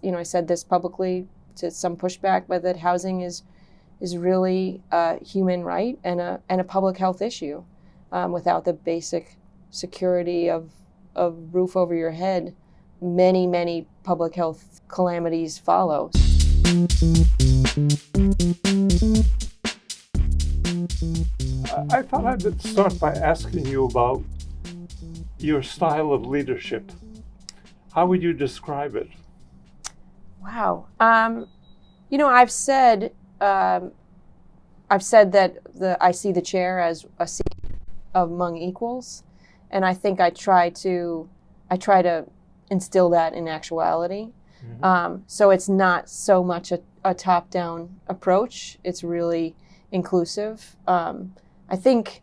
I said this publicly to some pushback, but that housing is really a human right and a public health issue. Without the basic security of roof over your head, many public health calamities follow. I thought I'd start by asking you about your style of leadership. How would you describe it? Wow. I've said that I see the chair as a seat among equals, and I think I try to instill that in actuality. Mm-hmm. So it's not so much a top-down approach. It's really inclusive. I think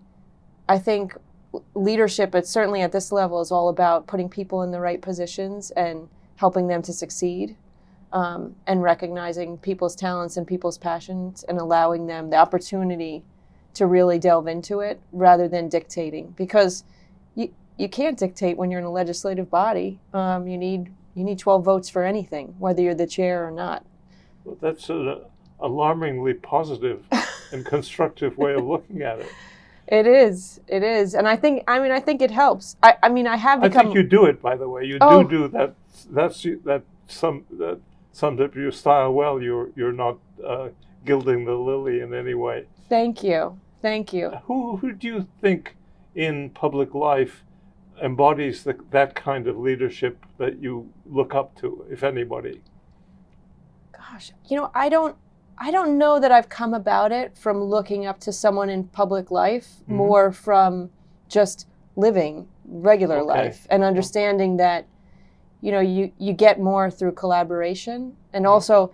leadership, certainly at this level, is all about putting people in the right positions and helping them to succeed, and recognizing people's talents and people's passions and allowing them the opportunity to really delve into it rather than dictating. Because you can't dictate when you're in a legislative body. You need 12 votes for anything, whether you're the chair or not. Well, that's an alarmingly positive and constructive way of looking at it. It is, and I think it helps. I think you do it, by the way. You do that. That sums up your style well. You're not gilding the lily in any way. Thank you. Who do you think in public life embodies that kind of leadership that you look up to, if anybody? Gosh, I don't know that I've come about it from looking up to someone in public life, mm-hmm. more from just living regular life and understanding that, you get more through collaboration. And also,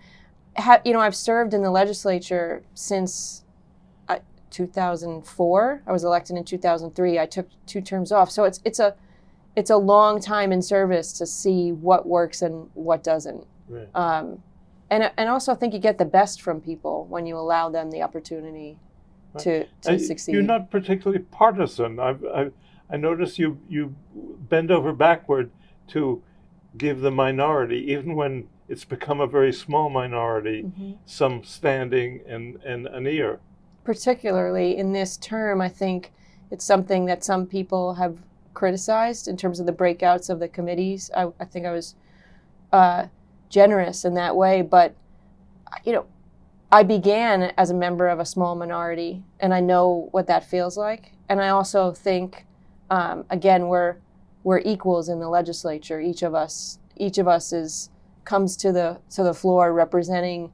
I've served in the legislature since 2004. I was elected in 2003. I took 2 terms off. So it's a long time in service to see what works and what doesn't. Right. And also I think you get the best from people when you allow them the opportunity to succeed. You're not particularly partisan. I notice you bend over backward to give the minority, even when it's become a very small minority, mm-hmm. some standing and an ear. Particularly in this term, I think it's something that some people have criticized in terms of the breakouts of the committees. I think I was generous in that way, but I began as a member of a small minority, and I know what that feels like. And I also think, again, we're equals in the legislature. Each of us comes to the floor representing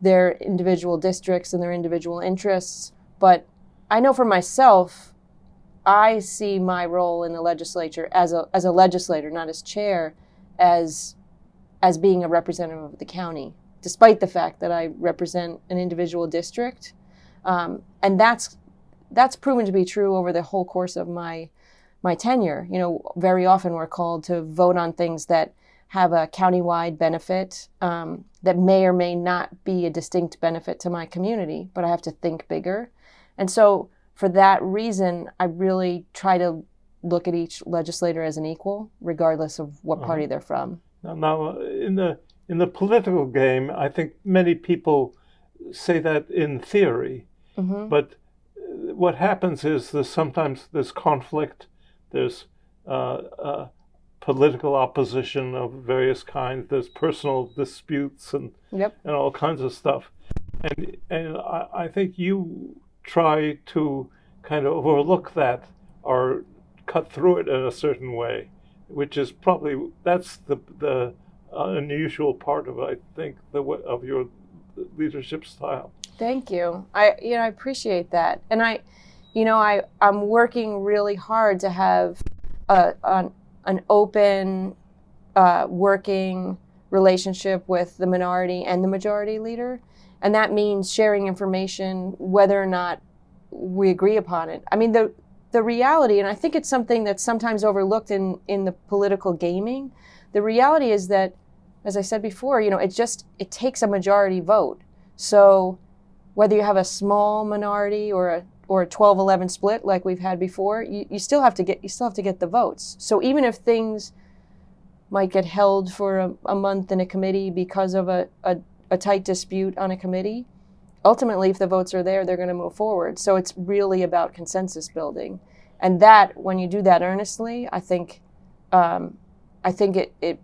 their individual districts and their individual interests. But I know for myself, I see my role in the legislature as a legislator, not as chair, as being a representative of the county, despite the fact that I represent an individual district. And that's proven to be true over the whole course of my tenure. Very often we're called to vote on things that have a countywide benefit, that may or may not be a distinct benefit to my community, but I have to think bigger. And so for that reason, I really try to look at each legislator as an equal, regardless of what party they're from. Now, in the political game, I think many people say that in theory, mm-hmm. but what happens is sometimes there's conflict, there's political opposition of various kinds, there's personal disputes and all kinds of stuff. And I think you try to kind of overlook that or cut through it in a certain way, which is that's the unusual part of, I think, of your leadership style. Thank you. I appreciate that. And I'm working really hard to have an open, working relationship with the minority and the majority leader. And that means sharing information, whether or not we agree upon it. I mean, the reality, and I think it's something that's sometimes overlooked in the political gaming, the reality is that, as I said before, it takes a majority vote. So whether you have a small minority or a 12-11 split like we've had before, you still have to get the votes. So even if things might get held for a month in a committee because of a tight dispute on a committee, ultimately, if the votes are there, they're going to move forward. So it's really about consensus building. And that, when you do that earnestly, I think it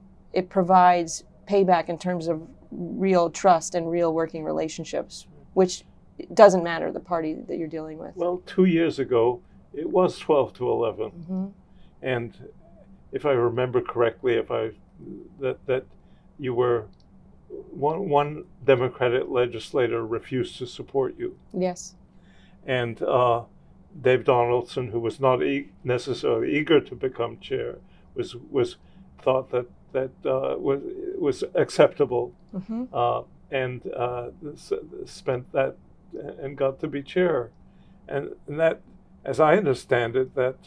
provides payback in terms of real trust and real working relationships, which doesn't matter the party that you're dealing with. Well, 2 years ago, it was 12-11. Mm-hmm. And if I remember correctly, that you were one Democratic legislator refused to support you. Yes. And Dave Donaldson, who was not necessarily eager to become chair, was thought that was acceptable, mm-hmm. And spent that and got to be chair, and that, as I understand it, that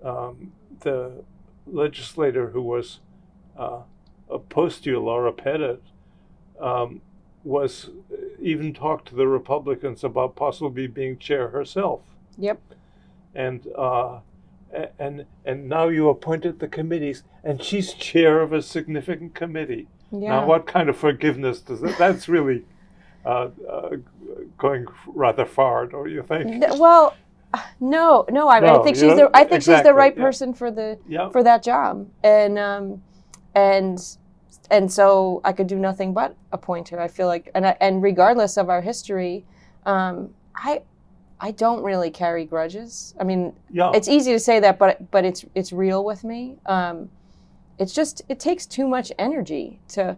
the legislator who was opposed to you, Laura Pettit, was even talked to the Republicans about possibly being chair herself. Yep. And now you appointed the committees, and she's chair of a significant committee. Yeah. Now, what kind of forgiveness does that? That's really going rather far, don't you think? Well, no. I think she's she's the right person for that job, and so I could do nothing but appoint her. I feel like, and regardless of our history, I don't really carry grudges. I mean, It's easy to say that, but it's real with me. It's just, it takes too much energy to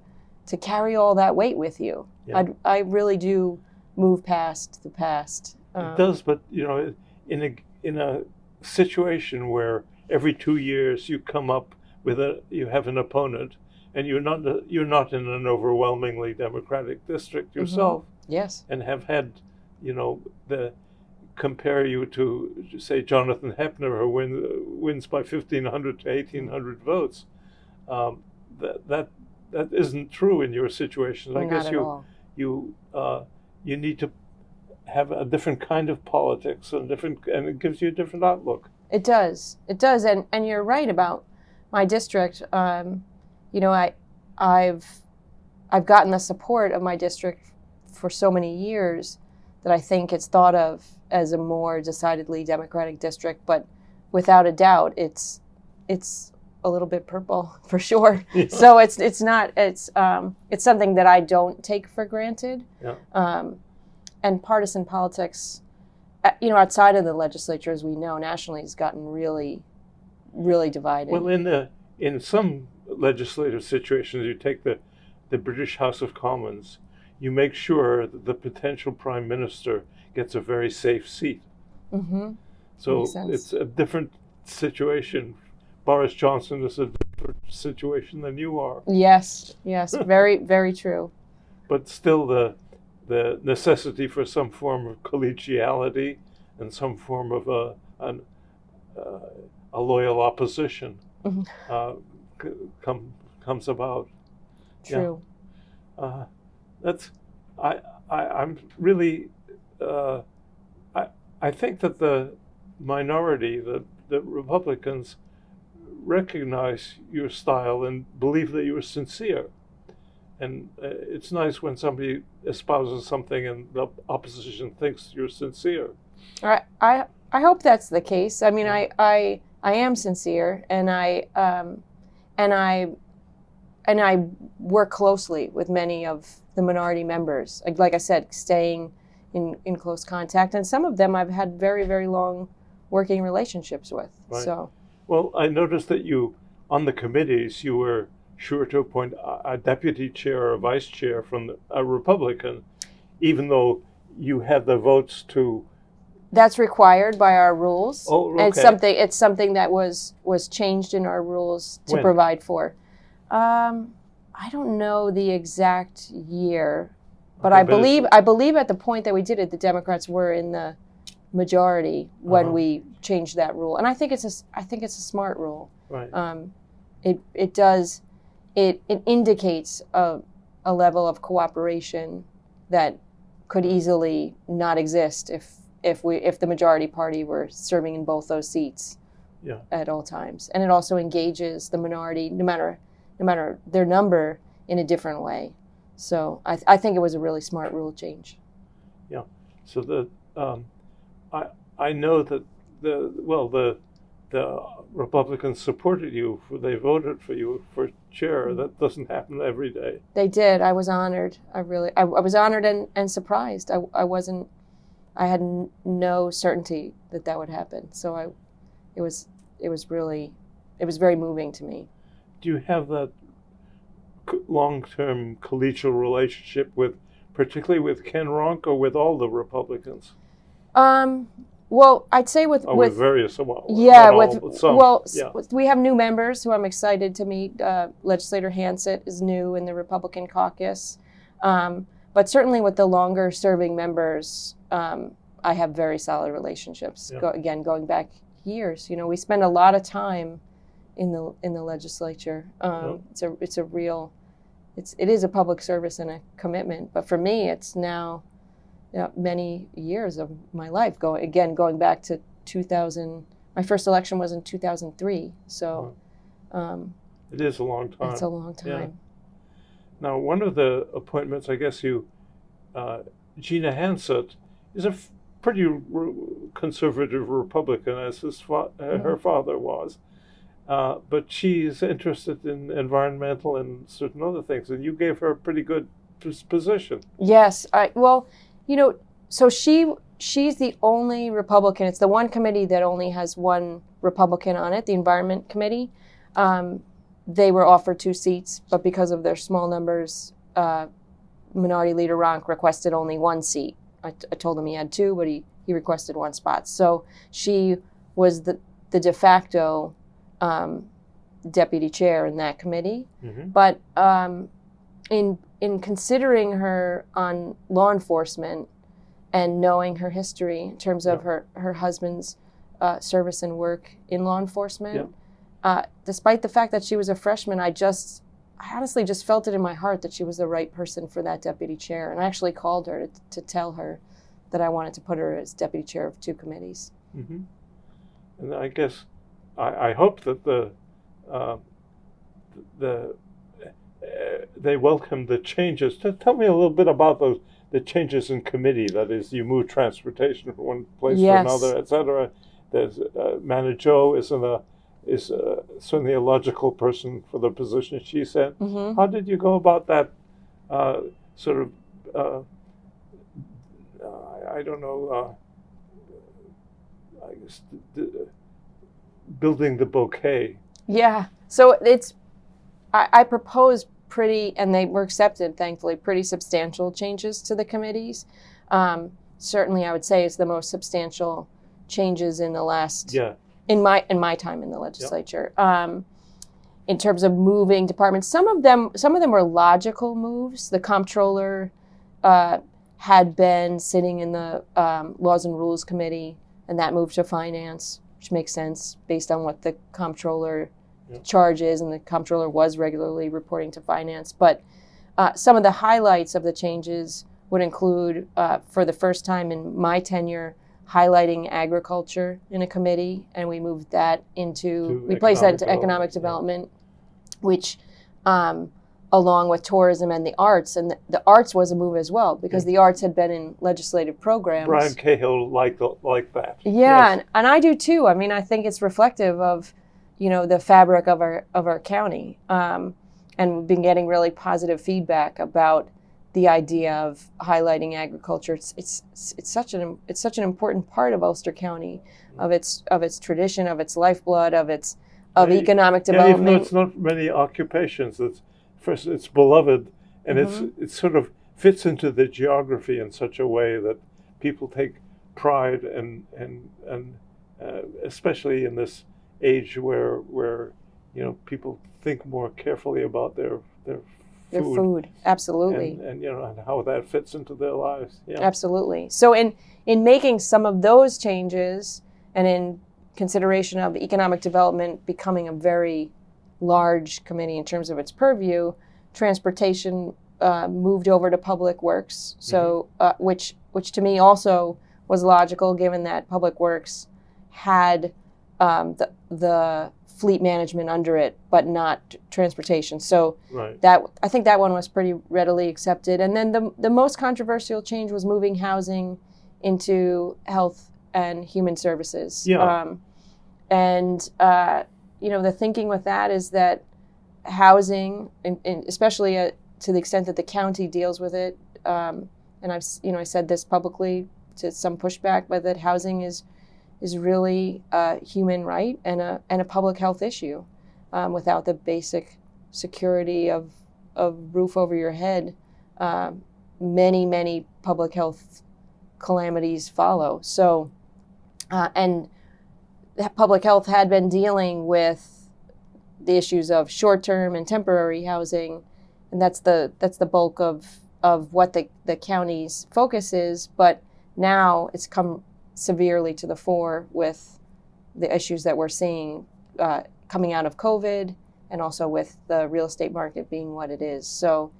carry all that weight with you. Yeah. I really do move past the past. It does, but in a situation where every 2 years you come up with you have an opponent, and you're not in an overwhelmingly Democratic district yourself. Mm-hmm. Yes. And have had, compare you to, say, Jonathan Hepner, who wins by 1,500 to 1,800 votes. That isn't true in your situation. I guess you need to have a different kind of politics and it gives you a different outlook. It does, and you're right about my district. I've gotten the support of my district for so many years that I think it's thought of as a more decidedly Democratic district, but without a doubt, it's a little bit purple for sure. Yeah. So it's something that I don't take for granted. Yeah. And partisan politics, outside of the legislature, as we know, nationally, has gotten really, really divided. Well, in some legislative situations, you take the British House of Commons, you make sure that the potential prime minister gets a very safe seat. Mm-hmm. So it's a different situation. Boris Johnson is a different situation than you are. Yes, very, very true. But still the necessity for some form of collegiality and some form of a loyal opposition comes about. True. Yeah. I'm really I think that the minority, the Republicans, recognize your style and believe that you're sincere. And it's nice when somebody espouses something and the opposition thinks you're sincere. I hope that's the case. I mean, I am sincere, and I work closely with many of the minority members. Like I said, staying in close contact, and some of them I've had very, very long working relationships with. Right. So, well, I noticed that you, on the committees, you were sure to appoint a deputy chair or a vice chair from a Republican, even though you had the votes to. That's required by our rules. Oh, okay. It's something that was changed in our rules to provide for. I don't know the exact year, but I believe at the point that we did it, the Democrats were in the majority when we changed that rule, and I think it's a smart rule. Right. It indicates a level of cooperation that could easily not exist if the majority party were serving in both those seats at all times. And it also engages the minority, no matter no matter their number, in a different way. So I think it was a really smart rule change. Yeah. So I know that the Republicans supported you. They voted for you for chair. That doesn't happen every day. They did. I was honored. I was honored and surprised. I had no certainty that would happen. So it was very moving to me. Do you have that long-term collegial relationship particularly with Ken Ronk, or with all the Republicans? Well, I'd say with various, some. We have new members who I'm excited to meet. Legislator Hansett is new in the Republican caucus, but certainly with the longer-serving members, I have very solid relationships. Yeah. Going back years, we spend a lot of time in the legislature. It is a public service and a commitment, but for me, it's now many years of my life. Going back to 2000, my first election was in 2003. So it is a long time. It's a long time. Yeah. Now, one of the appointments, I guess Gina Hansett is a pretty conservative Republican, as her father was. But she's interested in environmental and certain other things, and you gave her a pretty good position. Yes. So she's the only Republican. It's the one committee that only has one Republican on it, the Environment Committee. They were offered 2 seats, but because of their small numbers, Minority Leader Ronk requested only 1 seat. I told him he had 2, but he requested 1 spot. So she was the de facto deputy chair in that committee. Mm-hmm. But in considering her on law enforcement and knowing her history in terms of her husband's service and work in law enforcement, despite the fact that she was a freshman, I honestly just felt it in my heart that she was the right person for that deputy chair. And I actually called her to tell her that I wanted to put her as deputy chair of 2 committees. Mm-hmm. And I guess I hope that they welcome the changes. Tell me a little bit about the changes in committee. That is, you move transportation from one place to another, etc. There's Manajo is certainly a logical person for the position she said. Mm-hmm. How did you go about that I don't know, I guess building the bouquet? Yeah. So I proposed and they were accepted, thankfully, pretty substantial changes to the committees. Certainly, I would say it's the most substantial changes in the last, in my time in the legislature. In terms of moving departments, some of them were logical moves. The comptroller had been sitting in the Laws and Rules Committee, and that moved to Finance, which makes sense based on what the comptroller charges, and the comptroller was regularly reporting to Finance. But some of the highlights of the changes would include, for the first time in my tenure, highlighting agriculture in a committee, and we moved that we placed that into economic development, which along with tourism and the arts, and the arts was a move as well, because the arts had been in legislative programs. Brian Cahill liked that. Yeah, yes. and I do too. I mean, I think it's reflective of the fabric of our county, and we've been getting really positive feedback about the idea of highlighting agriculture. It's such an important part of Ulster County, of its tradition, of its lifeblood, of economic development. Even though it's not many occupations, it's beloved, and it sort of fits into the geography in such a way that people take pride and especially in this age where people think more carefully about their food. Absolutely, and how that fits into their lives. Yeah. Absolutely. So in making some of those changes, and in consideration of economic development becoming a very large committee in terms of its purview, transportation moved over to Public Works. So which to me also was logical, given that Public Works had the fleet management under it, but not transportation. So Right. I think that one was pretty readily accepted. And then the most controversial change was moving housing into health and human services. Yeah. The thinking with that is that housing, and especially to the extent that the county deals with it, and I said this publicly to some pushback, but that housing is really a human right and a public health issue. Without the basic security of roof over your head, many public health calamities follow. So, and public health had been dealing with the issues of short-term and temporary housing, and that's the bulk of what the county's focus is. But now it's come severely to the fore with the issues that we're seeing coming out of COVID, and also with the real estate market being what it is. So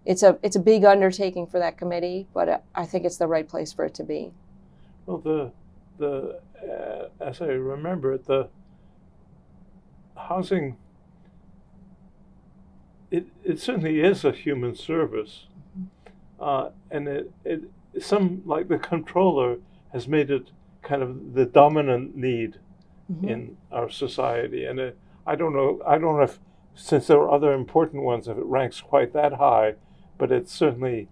it's a big undertaking for that committee, but I think it's the right place for it to be. Well, the as I remember it, the housing, it certainly is a human service, and it some, like the controller, has made it kind of the dominant need in our society. And I don't know if, since there are other important ones, if it ranks quite that high, but it certainly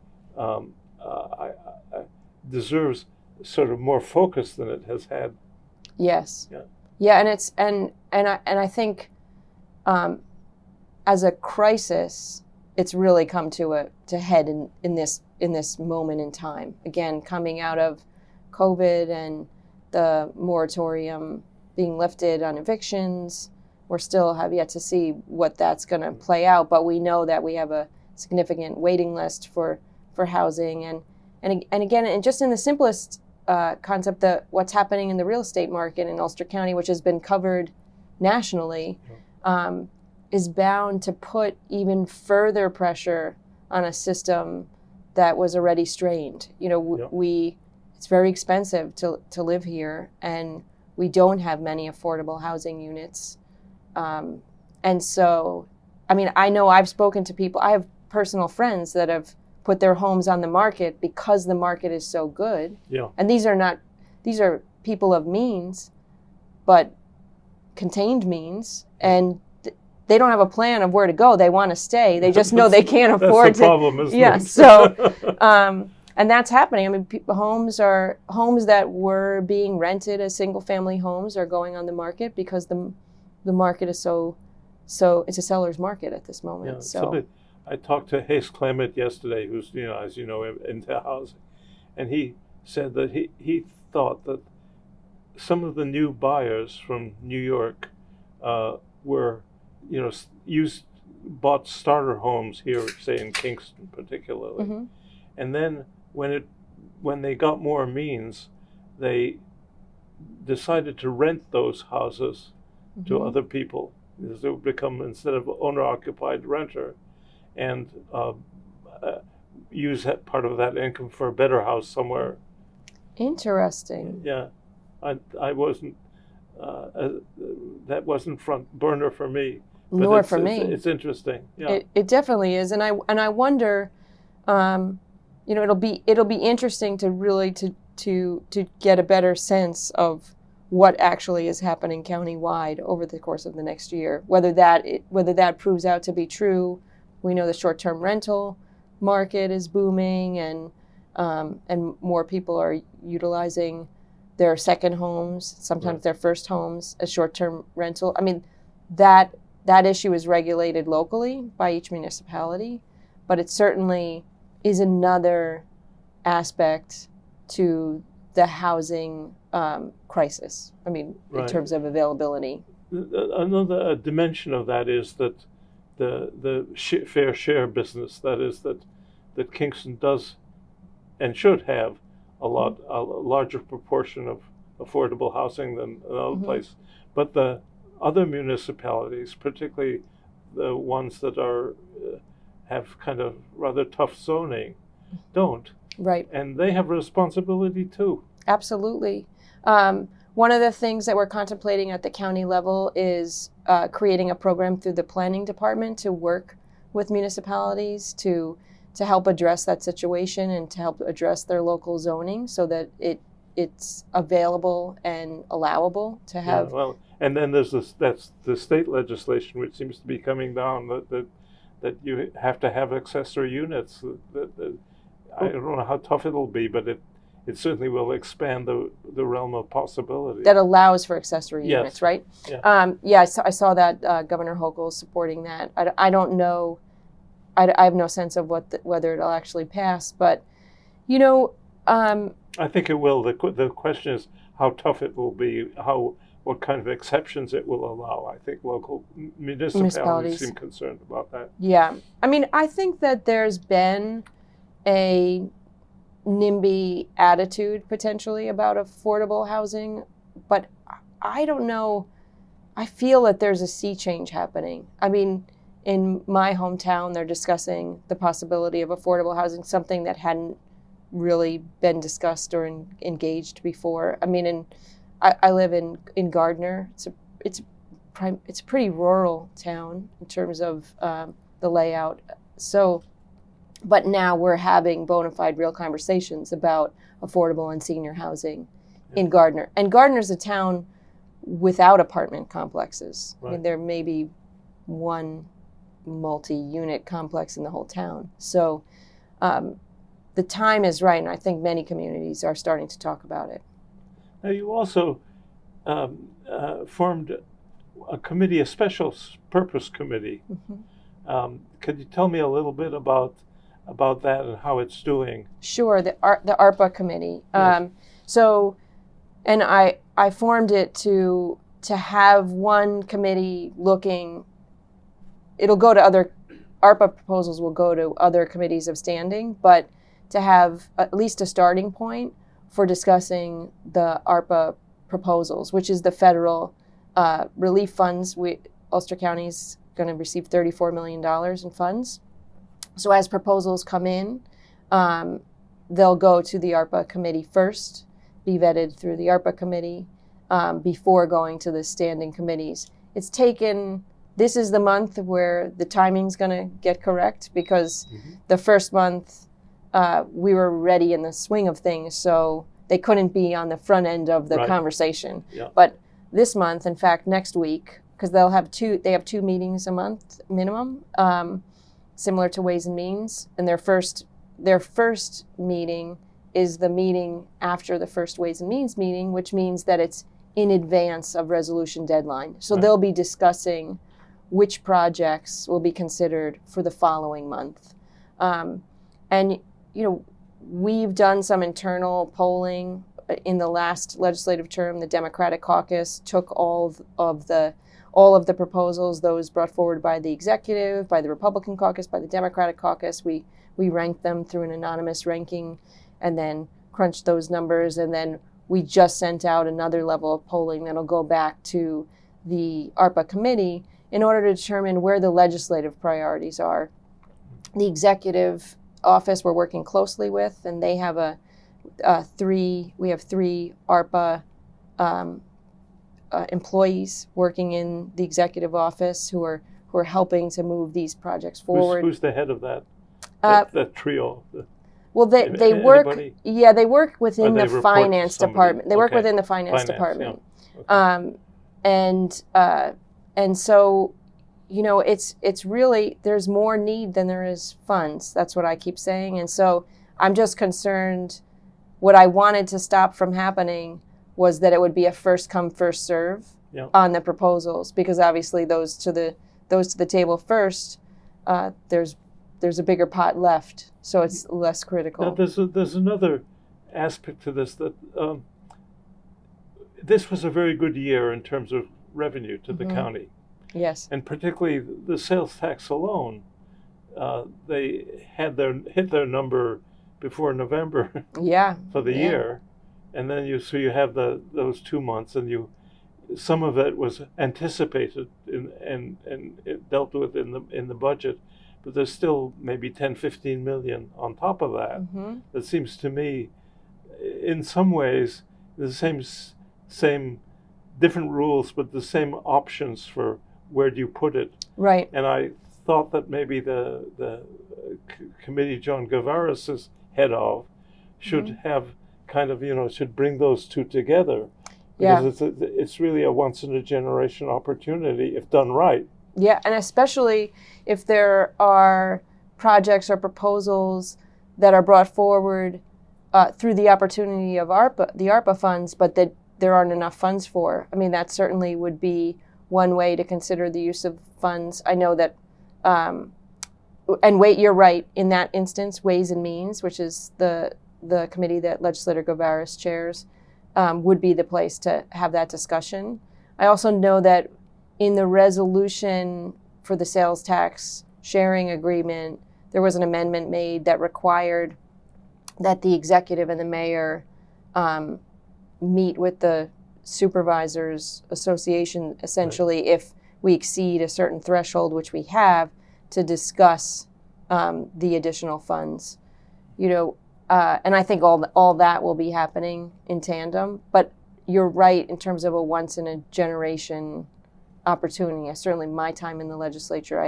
deserves sort of more focus than it has had. Yes. Yeah, and it's and I think as a crisis, it's really come to head in this moment in time. Again, coming out of COVID and the moratorium being lifted on evictions, we still have yet to see what that's going to play out. But we know that we have a significant waiting list for housing, and again, and just in the simplest concept, that what's happening in the real estate market in Ulster County, which has been covered nationally, is bound to put even further pressure on a system that was already strained. It's very expensive to live here, and we don't have many affordable housing units. And so, I mean, I know I've spoken to people, I have personal friends that have put their homes on the market because the market is so good. Yeah. And these are people of means, but contained means, and they don't have a plan of where to go. They want to stay. They just know they can't afford that's the problem, isn't yeah. it? So, and that's happening. I mean, homes that were being rented as single-family homes are going on the market because the market is so it's a seller's market at this moment. Yeah, so I talked to Hayes Clement yesterday, who's, as you know, into housing, and he said that he thought that some of the new buyers from New York were, bought starter homes here, say in Kingston particularly, and then when they got more means, they decided to rent those houses to other people. They would become, instead of owner-occupied renter, and use that part of that income for a better house somewhere. Interesting. Yeah, I wasn't. That wasn't front burner for me. Nor for me. It's interesting. Yeah. It definitely is, and I wonder. It'll be interesting to really to get a better sense of what actually is happening countywide over the course of the next year. Whether that proves out to be true. We know the short-term rental market is booming, and more people are utilizing their second homes, sometimes their first homes, as short-term rental. I mean, that issue is regulated locally by each municipality, but it certainly is another aspect to the housing crisis. I mean, in terms of availability. Another dimension of that is that the fair share business, that is that Kingston does and should have a larger proportion of affordable housing than another place. But the other municipalities, particularly the ones that have kind of rather tough zoning, don't. Right. And they have a responsibility too. Absolutely. one of the things that we're contemplating at the county level is creating a program through the planning department to work with municipalities to help address that situation and to help address their local zoning so that it's available and allowable to have. Yeah, well, and then there's that's the state legislation, which seems to be coming down, that you have to have accessory units. I don't know how tough it'll be, but it certainly will expand the realm of possibility. That allows for accessory Yes. units, right? Yeah. I saw that Governor Hochul supporting that. I don't know. I have no sense of whether it'll actually pass, but I think it will. The question is how tough it will be, what kind of exceptions it will allow. I think local municipalities seem concerned about that. Yeah. I mean, I think that there's been a NIMBY attitude potentially about affordable housing, but I don't know. I feel that there's a sea change happening. I mean, in my hometown, they're discussing the possibility of affordable housing, something that hadn't really been discussed or engaged before. I mean, I live in Gardner. It's a pretty rural town in terms of the layout. So, but now we're having bona fide real conversations about affordable and senior housing in Gardner. And Gardner's a town without apartment complexes. Right. I mean, there may be one multi-unit complex in the whole town. So the time is right, and I think many communities are starting to talk about it. Now, you also formed a committee, a special purpose committee. Mm-hmm. Could you tell me a little bit about that and how it's doing? Sure, the ARPA committee. Yes. And I formed it to have one committee looking. It'll go to other ARPA proposals. Will go to other committees of standing, but to have at least a starting point for discussing the ARPA proposals, which is the federal relief funds. Ulster County's going to receive $34 million in funds. So as proposals come in, they'll go to the ARPA committee first, be vetted through the ARPA committee before going to the standing committees. This is the month where the timing's going to get correct because the first month we were ready in the swing of things, so they couldn't be on the front end of the conversation. Yeah. But this month, in fact, next week, because they have two meetings a month minimum, similar to Ways and Means, and their first meeting is the meeting after the first Ways and Means meeting, which means that it's in advance of resolution deadline. So they'll be discussing which projects will be considered for the following month. And, we've done some internal polling in the last legislative term. The Democratic caucus took all of the proposals, those brought forward by the executive, by the Republican caucus, by the Democratic caucus. We ranked them through an anonymous ranking and then crunched those numbers. And then we just sent out another level of polling that'll go back to the ARPA committee in order to determine where the legislative priorities are. The executive office we're working closely with, and they have three ARPA employees working in the executive office who are helping to move these projects forward. Who's the head of that trio? Well, they work. Anybody? Yeah, they work within the finance department. They work within the finance department. Yeah. Okay. And so, it's really, there's more need than there is funds. That's what I keep saying. And so I'm just concerned. What I wanted to stop from happening was that it would be a first come, first serve on the proposals, because obviously those to the table first, there's a bigger pot left, so it's less critical. Now, there's another aspect to this that this was a very good year in terms of revenue to the county. Yes. And particularly the sales tax alone, they hit their number before November for the year. And then you have those 2 months, and some of it was anticipated and it dealt with in the budget, but there's still maybe 10-15 million on top of that. That seems to me, in some ways, the different rules, but the same options for where do you put it. Right. And I thought that maybe the committee John Gavaris is head of should have kind of, should bring those two together. Because it's really a once-in-a-generation opportunity if done right. Yeah, and especially if there are projects or proposals that are brought forward through the opportunity of the ARPA funds, but that there aren't enough funds for. I mean, that certainly would be one way to consider the use of funds. I know that, you're right, in that instance, Ways and Means, which is the committee that Legislator Gavaris chairs, would be the place to have that discussion. I also know that in the resolution for the sales tax sharing agreement, there was an amendment made that required that the executive and the mayor meet with the supervisors association, essentially, if we exceed a certain threshold, which we have, to discuss the additional funds. And I think all that will be happening in tandem. But you're right in terms of a once-in-a-generation opportunity. Certainly my time in the legislature,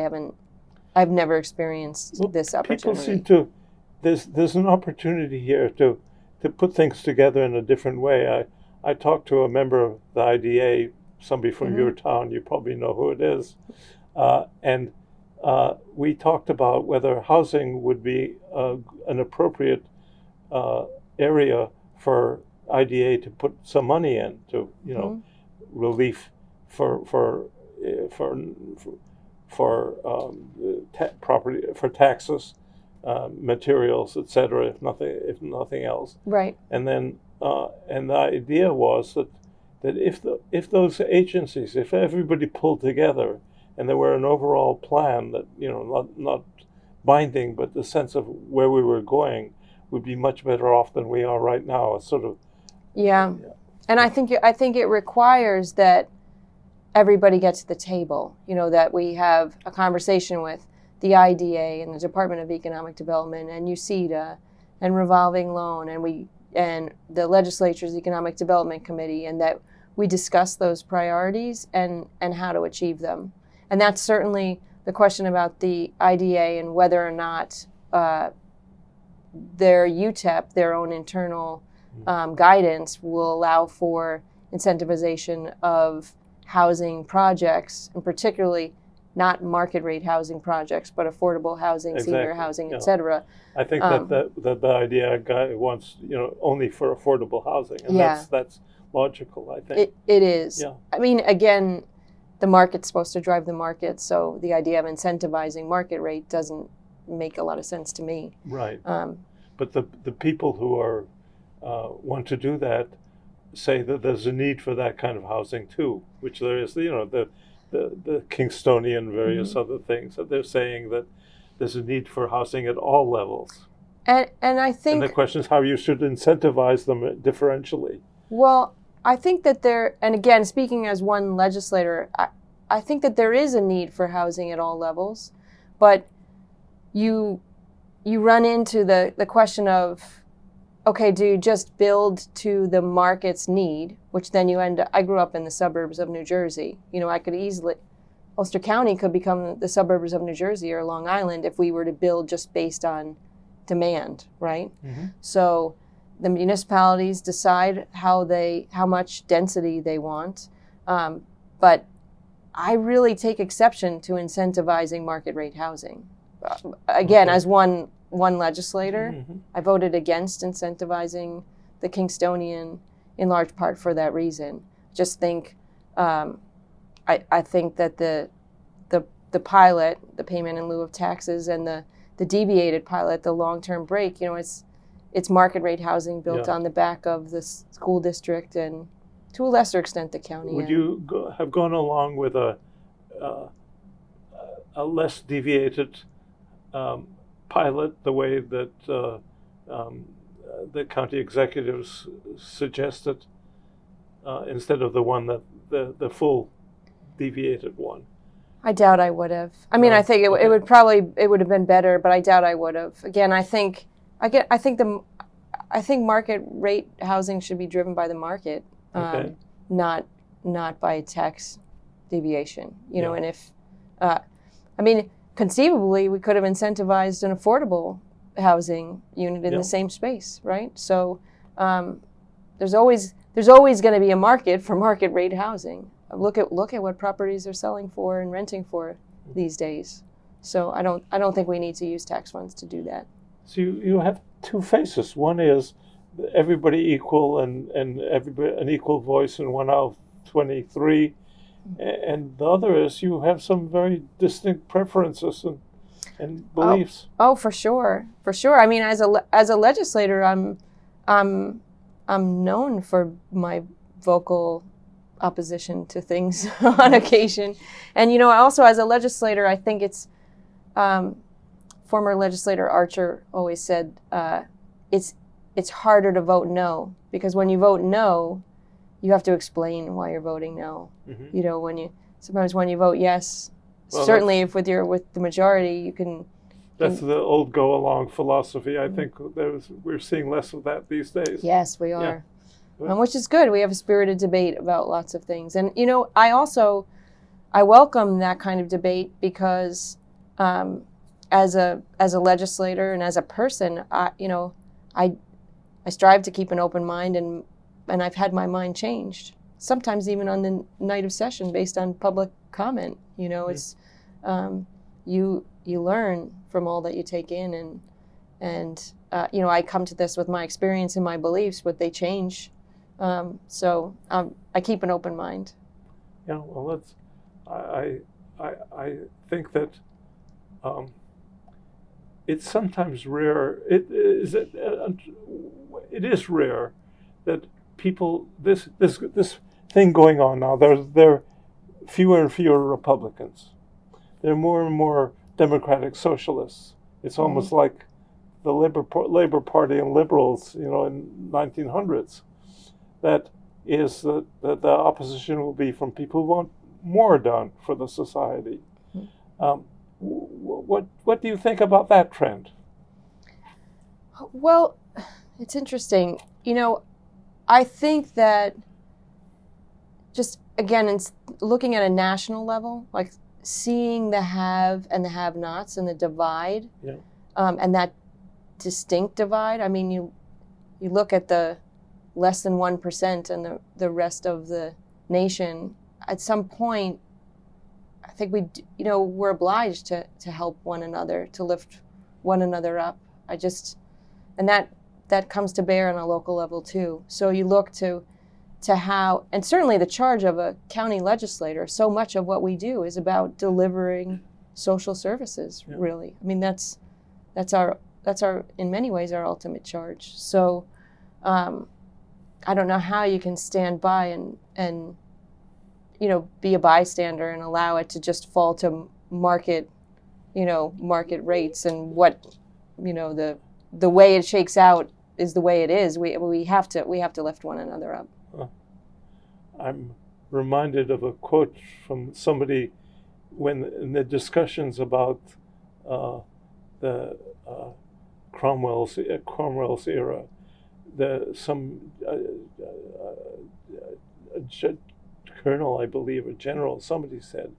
I've never experienced this opportunity. People seem there's an opportunity here to put things together in a different way. I talked to a member of the IDA, somebody from your town, you probably know who it is, and we talked about whether housing would be an appropriate area for IDA to put some money in to, relief for property, for taxes, materials, etc. If nothing else. Right. And then and the idea was that if those agencies, if everybody pulled together, and there were an overall plan that not binding, but the sense of where we were going, would be much better off than we are right now. It's sort of and I think it requires that everybody gets to the table. That we have a conversation with the IDA and the Department of Economic Development and UCEDA and Revolving Loan and the Legislature's Economic Development Committee, and that we discuss those priorities and how to achieve them. And that's certainly the question about the IDA and whether or not their UTEP, their own internal guidance, will allow for incentivization of housing projects, and particularly not market rate housing projects, but affordable housing, senior housing, etc. I think that the IDA guy wants only for affordable housing, and that's logical. I think it is. Yeah. I mean, again, the market's supposed to drive the market, so the idea of incentivizing market rate doesn't make a lot of sense to me. Right. But the people who are want to do that say that there's a need for that kind of housing too, which there is. The Kingstonian, various other things that they're saying that there's a need for housing at all levels. And I think. And the question is how you should incentivize them differentially. Well, I think that and again, speaking as one legislator, I think that there is a need for housing at all levels, but you run into the question of, okay, do you just build to the market's need, which then I grew up in the suburbs of New Jersey. I could easily, Ulster County could become the suburbs of New Jersey or Long Island if we were to build just based on demand, right? Mm-hmm. So the municipalities decide how much density they want, but I really take exception to incentivizing market rate housing. Again, as one legislator, I voted against incentivizing the Kingstonian in large part for that reason. Just think, I think that the pilot, the payment in lieu of taxes, and the deviated pilot, the long-term break, it's market rate housing built on the back of the school district and to a lesser extent the county. Would you have gone along with a less deviated pilot, the way that the county executives suggested, instead of the one that the full deviated one? I doubt I would have. I mean, I think it would have been better, but I doubt I would have. Again, I think market rate housing should be driven by the market. Okay. not by tax deviation, you know. And if, I mean, conceivably, we could have incentivized an affordable housing unit in the same space, right? So there's always going to be a market for market rate housing. Look at what properties are selling for and renting for these days. So I don't think we need to use tax funds to do that. So you have two faces. One is everybody equal and everybody an equal voice in 1 out of 23, and the other is you have some very distinct preferences and beliefs. Oh, for sure. I mean, as a legislator, I'm known for my vocal opposition to things on occasion, and you know, also as a legislator, I think it's former legislator Archer always said it's harder to vote no, because when you vote no, you have to explain why you're voting no. Mm-hmm. You know, sometimes when you vote yes, certainly if with the majority, you can. That's the old go along philosophy. I think we're seeing less of that these days. Yes, we are, which is good. We have a spirited debate about lots of things, and you know, I welcome that kind of debate because as a legislator and as a person, I strive to keep an open mind, and I've had my mind changed, sometimes even on the night of session based on public comment. You know, it's you learn from all that you take in, and you know, I come to this with my experience and my beliefs, but they change. So I keep an open mind. Yeah, well, I think that it's sometimes rare. It is rare that people this thing going on now. There are fewer and fewer Republicans. There are more and more Democratic Socialists. It's almost like the Labor Party and liberals, you know, in 1900s. That is that the opposition will be from people who want more done for the society. What do you think about that trend? Well, it's interesting. You know, I think that just, again, it's looking at a national level, like seeing the have and the have-nots and the divide, and that distinct divide. I mean, you look at the less than 1% and the rest of the nation. At some point, I think we're obliged to help one another, to lift one another up. And that comes to bear on a local level too. So you look to how, and certainly the charge of a county legislator, so much of what we do is about delivering social services, really. I mean, that's our, in many ways, our ultimate charge. So I don't know how you can stand by and you know, be a bystander and allow it to just fall to market rates, and what, you know, the way it shakes out is the way it is. We have to lift one another up. I'm reminded of a quote from somebody when in the discussions about the Cromwell's era, colonel, I believe, a general, somebody said,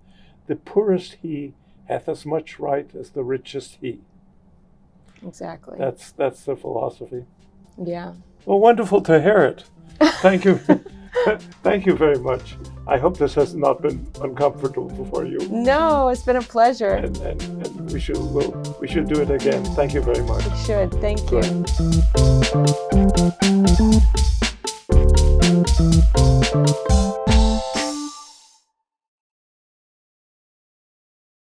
"The poorest he hath as much right as the richest he." Exactly. That's the philosophy. Yeah. Well, wonderful to hear it. Thank you. Thank you very much. I hope this has not been uncomfortable for you. No, it's been a pleasure. And we should do it again. Thank you very much. We should. Thank you.